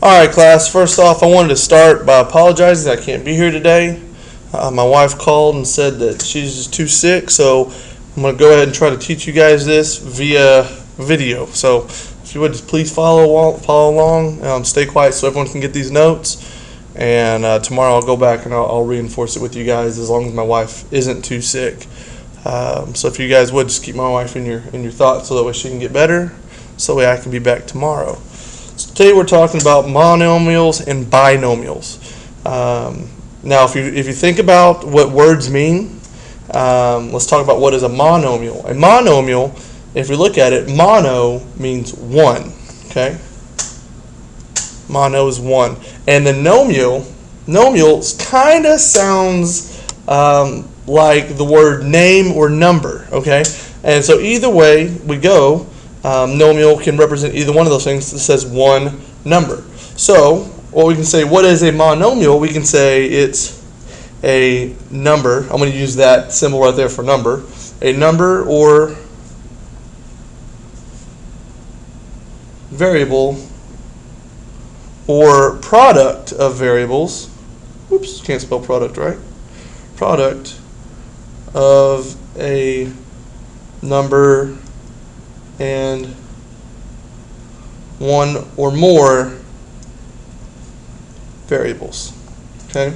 Alright class, first off I wanted to start by apologizing I can't be here today. My wife called and said that she's just too sick, so I'm going to go ahead and try to teach you guys this via video. So if you would just please follow along, stay quiet so everyone can get these notes, and tomorrow I'll go back and I'll reinforce it with you guys as long as my wife isn't too sick. So if you guys would just keep my wife in your thoughts so that way she can get better, so that way I can be back tomorrow. So today we're talking about monomials and binomials. Now if you think about what words mean, let's talk about what is a monomial. A monomial, if we look at it, mono means one, okay? Mono is one. And the nomial kind of sounds like the word name or number, okay? And so either way we go, nomial can represent either one of those things that says one number. So what we can say, what is a monomial? We can say it's a number. I'm going to use that symbol right there for number. A number or variable or product of variables. Oops, can't spell product right. Product of a number and one or more variables. Okay.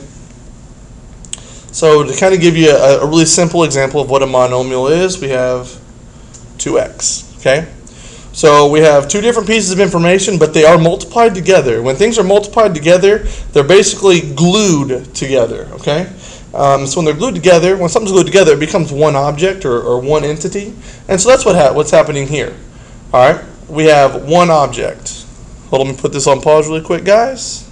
So to kind of give you a really simple example of what a monomial is, we have 2x. Okay. So we have two different pieces of information, but they are multiplied together. When things are multiplied together, they're basically glued together. Okay. So when they're glued together, when something's glued together, it becomes one object or one entity. And so that's what's happening here. All right, we have one object. Hold on, let me put this on pause really quick, guys.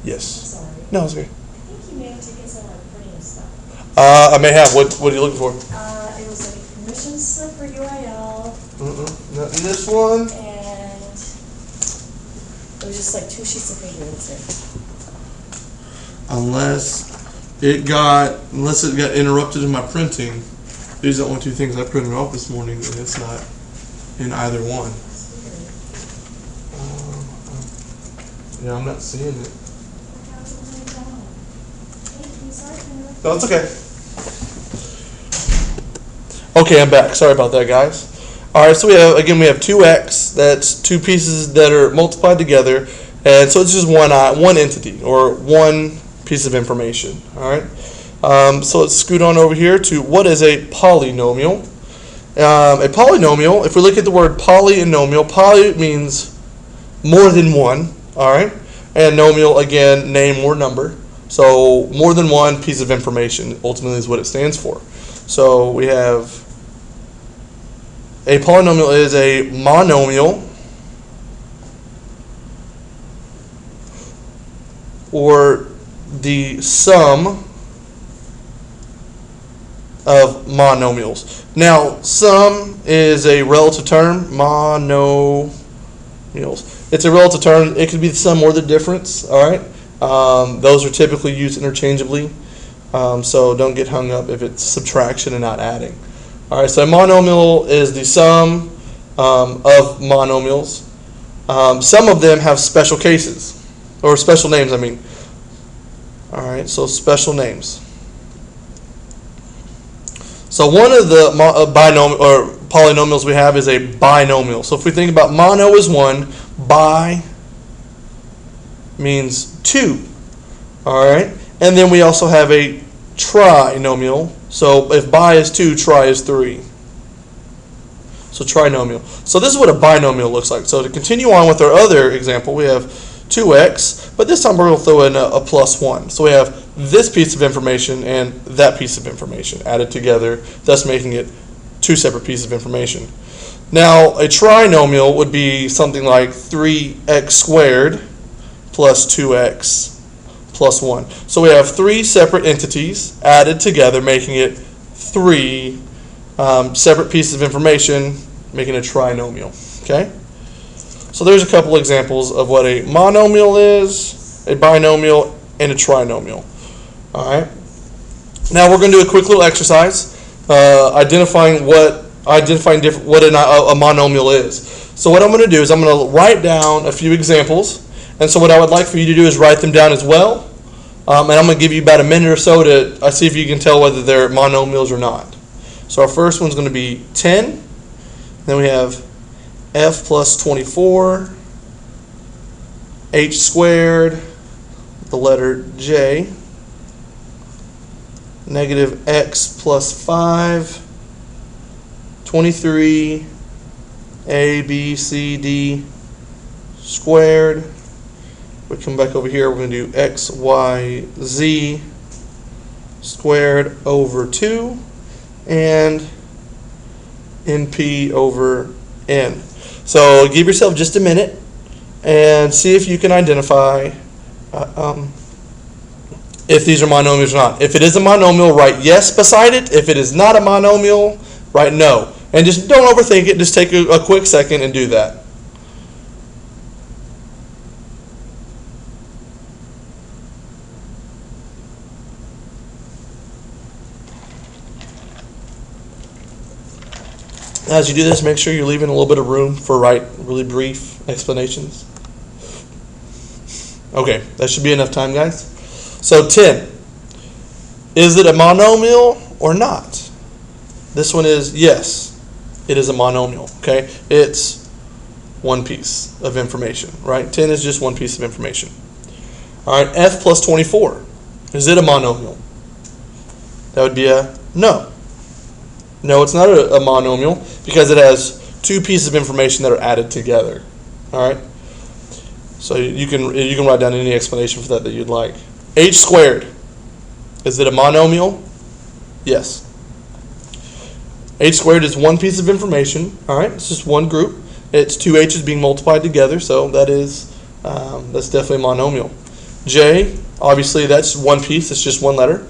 Yes. I'm sorry. No, it's okay. I think you may have taken some like printing stuff. I may have. What are you looking for? It was like a permission slip for UIL. Not in this one. And it was just like 2 sheets of paper. That's it. Unless it got interrupted in my printing. These are the only two things I printed off this morning, and it's not in either one. Yeah, I'm not seeing it. No, it's okay. Okay, I'm back. Sorry about that, guys. All right, so we have 2x. That's two pieces that are multiplied together, and so it's just one entity or one piece of information. All right. So let's scoot on over here to what is a polynomial. A polynomial, if we look at the word poly and nomial, poly means more than one, all right? And nomial, again, name or number. So more than one piece of information ultimately is what it stands for. So we have a polynomial is a monomial or the sum of monomials. Now, sum is a relative term. Monomials. It's a relative term. It could be the sum or the difference. All right. Those are typically used interchangeably. So don't get hung up if it's subtraction and not adding. All right. So a monomial is the sum of monomials. Some of them have special cases or special names. I mean. All right. So special names. So one of the binomial or polynomials we have is a binomial. So if we think about mono is one, bi means two. All right, and then we also have a trinomial. So if bi is two, tri is three. So trinomial. So this is what a binomial looks like. So to continue on with our other example, we have 2x, but this time we're going to throw in a plus 1. So we have this piece of information and that piece of information added together, thus making it two separate pieces of information. Now, a trinomial would be something like 3x squared plus 2x plus 1. So we have three separate entities added together, making it three separate pieces of information, making a trinomial. Okay? So there's a couple examples of what a monomial is, a binomial, and a trinomial. All right. Now we're going to do a quick little exercise, identifying what a monomial is. So what I'm going to do is I'm going to write down a few examples. And so what I would like for you to do is write them down as well. And I'm going to give you about a minute or so to see if you can tell whether they're monomials or not. So our first one's going to be 10. Then we have f plus 24, h squared, the letter j, negative x plus 5, 23, a, b, c, d squared. We come back over here, we're going to do x, y, z squared over 2 and np over n. So give yourself just a minute and see if you can identify if these are monomials or not. If it is a monomial, write yes beside it. If it is not a monomial, write no. And just don't overthink it. Just take a quick second and do that. As you do this, make sure you're leaving a little bit of room for really brief explanations. Okay, that should be enough time, guys. So 10. Is it a monomial or not? This one is yes, it is a monomial. Okay, it's one piece of information, right? 10 is just one piece of information. All right, f plus 24. Is it a monomial? That would be a no. No, it's not a monomial because it has two pieces of information that are added together. All right. So you can write down any explanation for that you'd like. H squared. Is it a monomial? Yes. H squared is one piece of information. All right. It's just one group. It's two h's being multiplied together, so that's definitely a monomial. J, obviously that's one piece. It's just one letter.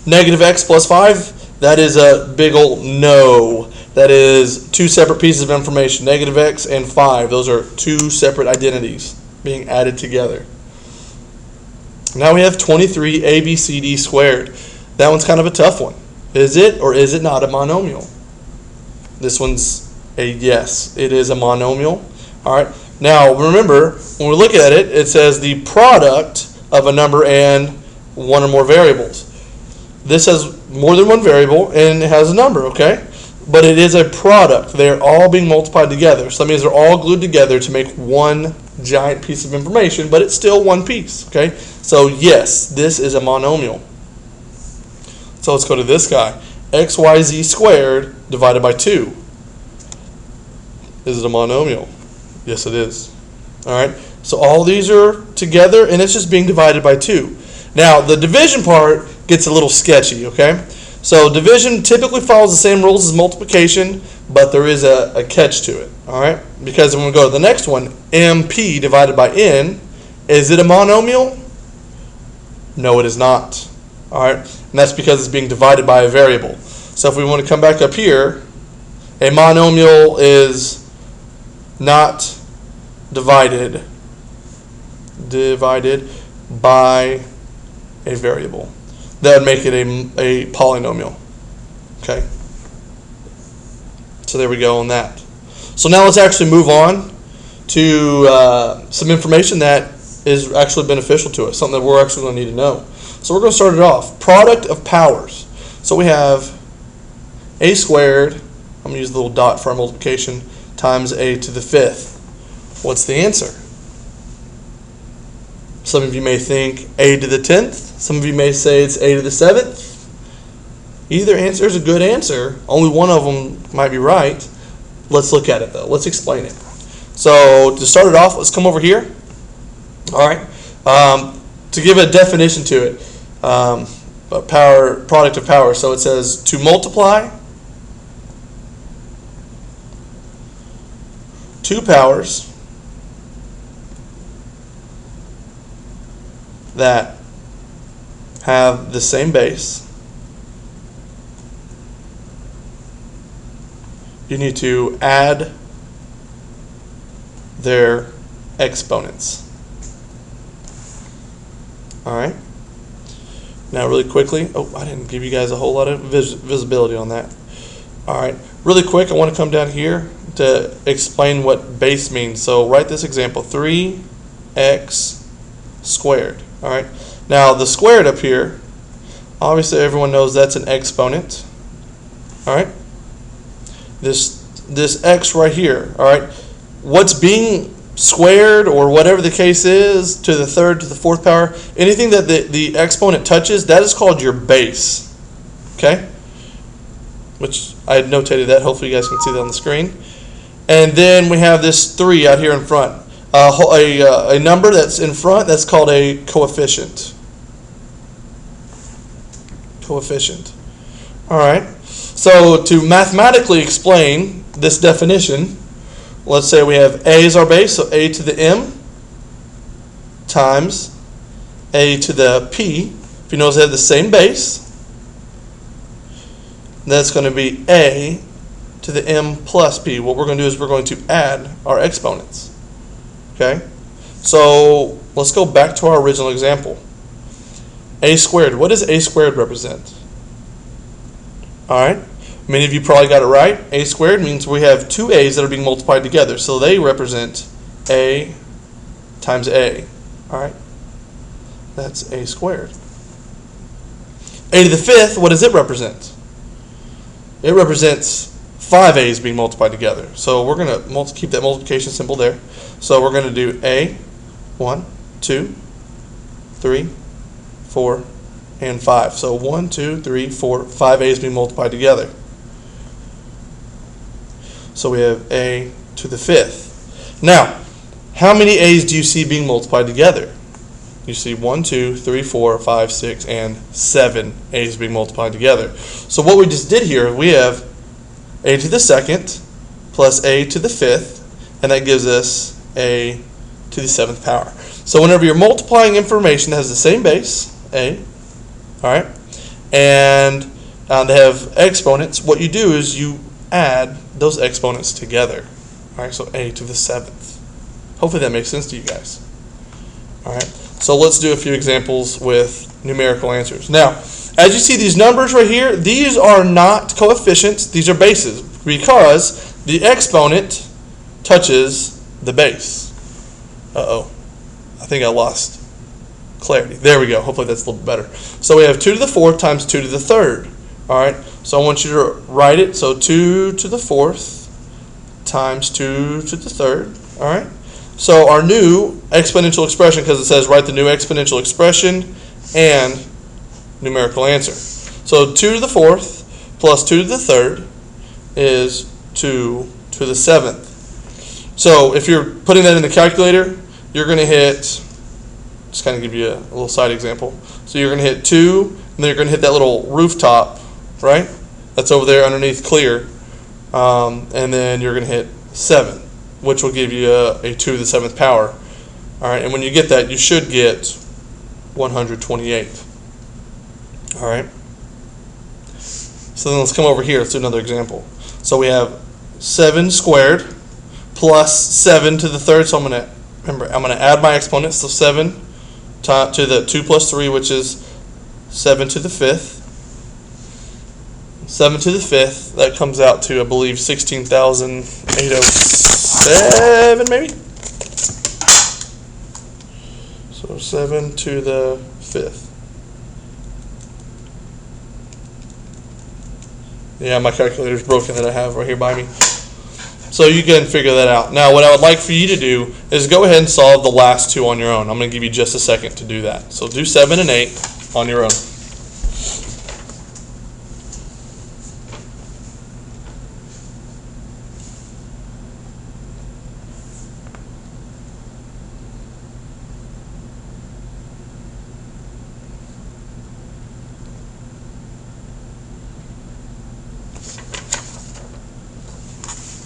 Negative x plus 5. That is a big old no. That is two separate pieces of information. Negative x and 5. Those are two separate identities being added together. Now we have 23 ABCD squared. That one's kind of a tough one. Is it or is it not a monomial? This one's a yes. It is a monomial. All right. Now remember, when we look at it, it says the product of a number and one or more variables. This has more than one variable and it has a number, okay? But it is a product. They're all being multiplied together. So that means they're all glued together to make one giant piece of information, but it's still one piece, okay? So yes, this is a monomial. So let's go to this guy. XYZ squared divided by 2. Is it a monomial? Yes, it is. All right. So all these are together and it's just being divided by 2. Now, the division part gets a little sketchy, okay? So division typically follows the same rules as multiplication, but there is a catch to it, all right? Because when we go to the next one, MP divided by N, is it a monomial? No, it is not, all right? And that's because it's being divided by a variable. So if we want to come back up here, a monomial is not divided by a variable. That would make it a polynomial. Okay. So there we go on that. So now let's actually move on to some information that is actually beneficial to us, something that we're actually going to need to know. So we're going to start it off. Product of powers. So we have a squared, I'm going to use the little dot for our multiplication, times a to the 5th. What's the answer? Some of you may think a to the 10th. Some of you may say it's a to the 7th. Either answer is a good answer. Only one of them might be right. Let's look at it though. Let's explain it. So to start it off, let's come over here. All right. To give a definition to it, product of power. So it says to multiply two powers that have the same base. You need to add their exponents. All right. Now really quickly, I didn't give you guys a whole lot of visibility on that. All right, really quick, I want to come down here and to explain what base means. So write this example, 3x squared. All right. Now the squared up here, obviously everyone knows that's an exponent. All right. This x right here. All right. What's being squared, or whatever the case is, to the third, to the fourth power, anything that the exponent touches, that is called your base. Okay? Which I had notated that. Hopefully you guys can see that on the screen. And then we have this 3 out here in front. A number that's in front, that's called a coefficient. Coefficient. All right. So to mathematically explain this definition, let's say we have a is our base, so a to the m times a to the p. If you notice they have the same base, that's going to be a to the m plus p. What we're going to do is we're going to add our exponents. Okay? So let's go back to our original example. A squared. What does a squared represent? All right. Many of you probably got it right. A squared means we have two a's that are being multiplied together. So they represent a times a. All right. That's a squared. A to the fifth, what does it represent? It represents 5 a's being multiplied together. So we're going to keep that multiplication symbol there. So we're going to do a, 1, 2, 3, 4, and 5. So 1, 2, 3, 4, 5 a's being multiplied together. So we have a to the fifth. Now, how many a's do you see being multiplied together? You see 1, 2, 3, 4, 5, 6, and 7 a's being multiplied together. So what we just did here, we have a to the second plus a to the fifth, and that gives us a to the seventh power. So whenever you're multiplying information that has the same base, a, all right, and they have exponents, what you do is you add those exponents together. All right, so a to the seventh. Hopefully that makes sense to you guys. All right, so let's do a few examples with numerical answers. Now, as you see these numbers right here, these are not coefficients, these are bases, because the exponent touches the base. Uh-oh, I think I lost clarity. There we go, hopefully that's a little bit better. So we have 2 to the fourth times 2 to the third. All right, so I want you to write it. So 2 to the fourth times 2 to the third. All right. So our new exponential expression, because it says write the new exponential expression and numerical answer. So 2 to the fourth plus 2 to the third is 2 to the seventh. So if you're putting that in the calculator, you're going to hit, just kind of give you a little side example. So you're going to hit 2, and then you're going to hit that little rooftop, right? That's over there underneath clear. And then you're going to hit 7, which will give you a 2 to the seventh power. All right, and when you get that, you should get 128. All right. So then let's come over here. Let's do another example. So we have 7 squared plus 7 to the third. So I'm going to add my exponents. So 7 to the 2 plus 3, which is 7 to the fifth. 7 to the fifth, that comes out to, I believe, 16,807 maybe? So 7 to the fifth. Yeah, my calculator's broken that I have right here by me. So you can figure that out. Now, what I would like for you to do is go ahead and solve the last two on your own. I'm going to give you just a second to do that. So do 7 and 8 on your own.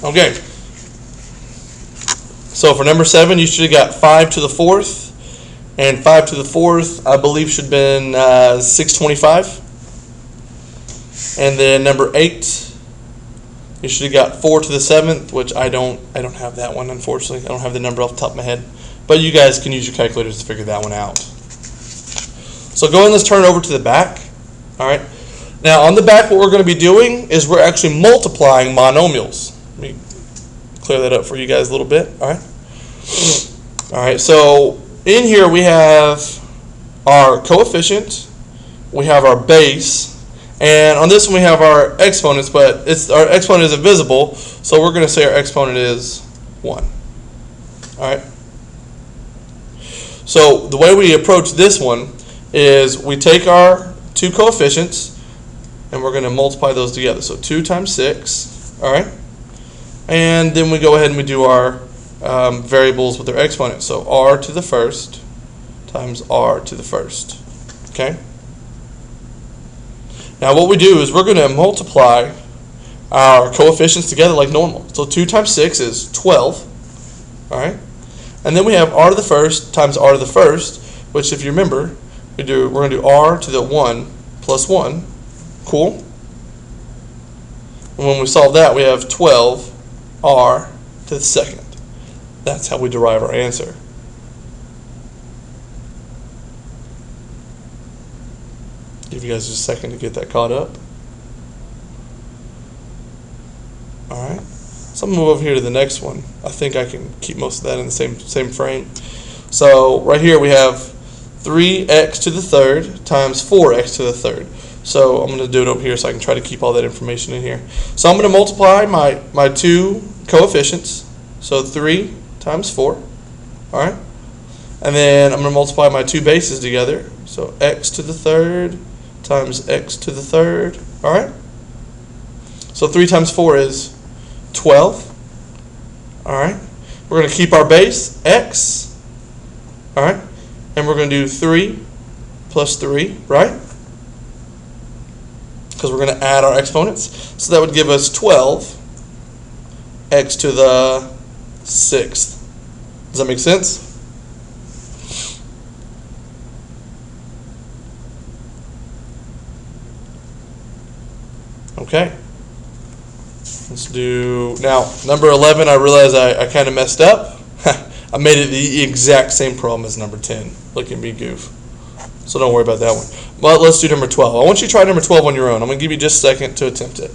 Okay, so for number 7, you should have got 5 to the fourth, and 5 to the fourth, I believe, should have been 625. And then number 8, you should have got 4 to the seventh, which I don't have that one, unfortunately. I don't have the number off the top of my head, but you guys can use your calculators to figure that one out. So go ahead and let's turn it over to the back. All right. Now on the back, what we're going to be doing is we're actually multiplying monomials. Let me clear that up for you guys a little bit. All right, so in here we have our coefficient, we have our base, and on this one we have our exponents, but our exponent isn't visible, so we're going to say our exponent is 1. All right. So the way we approach this one is we take our two coefficients and we're going to multiply those together. So 2 times 6, all right? And then we go ahead and we do our variables with their exponents. So r to the first times r to the first, okay? Now what we do is we're going to multiply our coefficients together like normal. So 2 times 6 is 12, all right? And then we have r to the first times r to the first, which if you remember, we're going to do r to the 1 plus 1. Cool. And when we solve that, we have 12r to the second. That's how we derive our answer. Give you guys just a second to get that caught up. All right. So I'm going to move over here to the next one. I think I can keep most of that in the same frame. So right here we have 3x to the third times 4x to the third. So I'm going to do it over here so I can try to keep all that information in here. So I'm going to multiply my two coefficients. So 3 times 4. All right. And then I'm going to multiply my two bases together. So x to the third times x to the third. All right. So 3 times 4 is 12. All right. We're going to keep our base, x. All right. And we're going to do 3 plus 3, right? Because we're going to add our exponents. So that would give us 12 x to the 6th. Does that make sense? Okay. Let's do, now, number 11, I realize I kind of messed up. I made it the exact same problem as number 10. Look at me goof. So don't worry about that one. But let's do number 12. I want you to try number 12 on your own. I'm going to give you just a second to attempt it.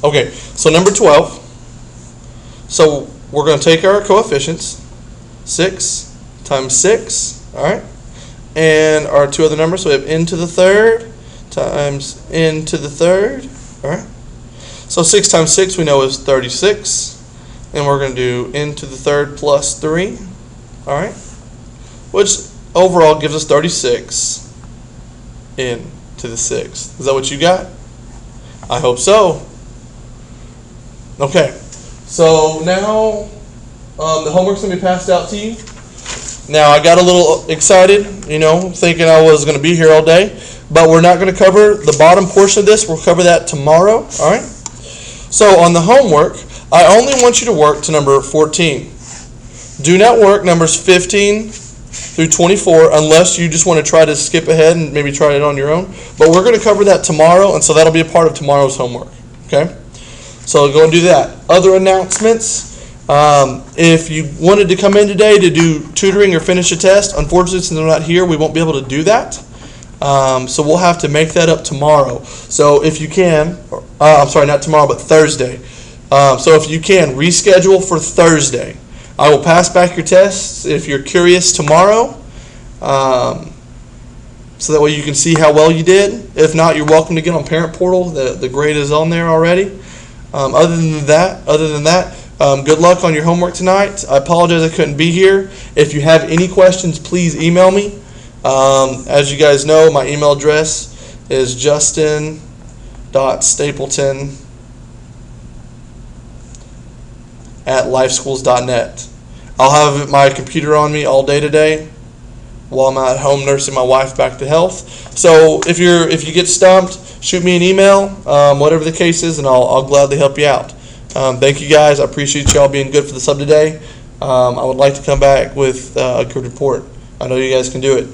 Okay, so number 12. So we're going to take our coefficients, 6 times 6, all right? And our two other numbers, so we have n to the third times n to the third, all right? So 6 times 6 we know is 36. And we're going to do n to the third plus 3, all right? Which overall gives us 36 n to the 6th. Is that what you got? I hope so. Okay, so now the homework's going to be passed out to you. Now, I got a little excited, thinking I was going to be here all day, but we're not going to cover the bottom portion of this. We'll cover that tomorrow, all right? So on the homework, I only want you to work to number 14. Do not work numbers 15 through 24 unless you just want to try to skip ahead and maybe try it on your own. But we're going to cover that tomorrow, and so that'll be a part of tomorrow's homework, okay? So go and do that. Other announcements, if you wanted to come in today to do tutoring or finish a test, unfortunately since I'm not here, we won't be able to do that. So we'll have to make that up tomorrow. So if you can, I'm sorry, not tomorrow, but Thursday. So if you can, reschedule for Thursday. I will pass back your tests if you're curious tomorrow, so that way you can see how well you did. If not, you're welcome to get on Parent Portal. The grade is on there already. Other than that, good luck on your homework tonight. I apologize I couldn't be here. If you have any questions, please email me. As you guys know, my email address is justin.stapleton@lifeschools.net. I'll have my computer on me all day today while I'm at home nursing my wife back to health. So if you get stumped, shoot me an email, whatever the case is, and I'll gladly help you out. Thank you guys. I appreciate y'all being good for the sub today. I would like to come back with a good report. I know you guys can do it.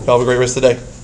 Y'all have a great rest of the day.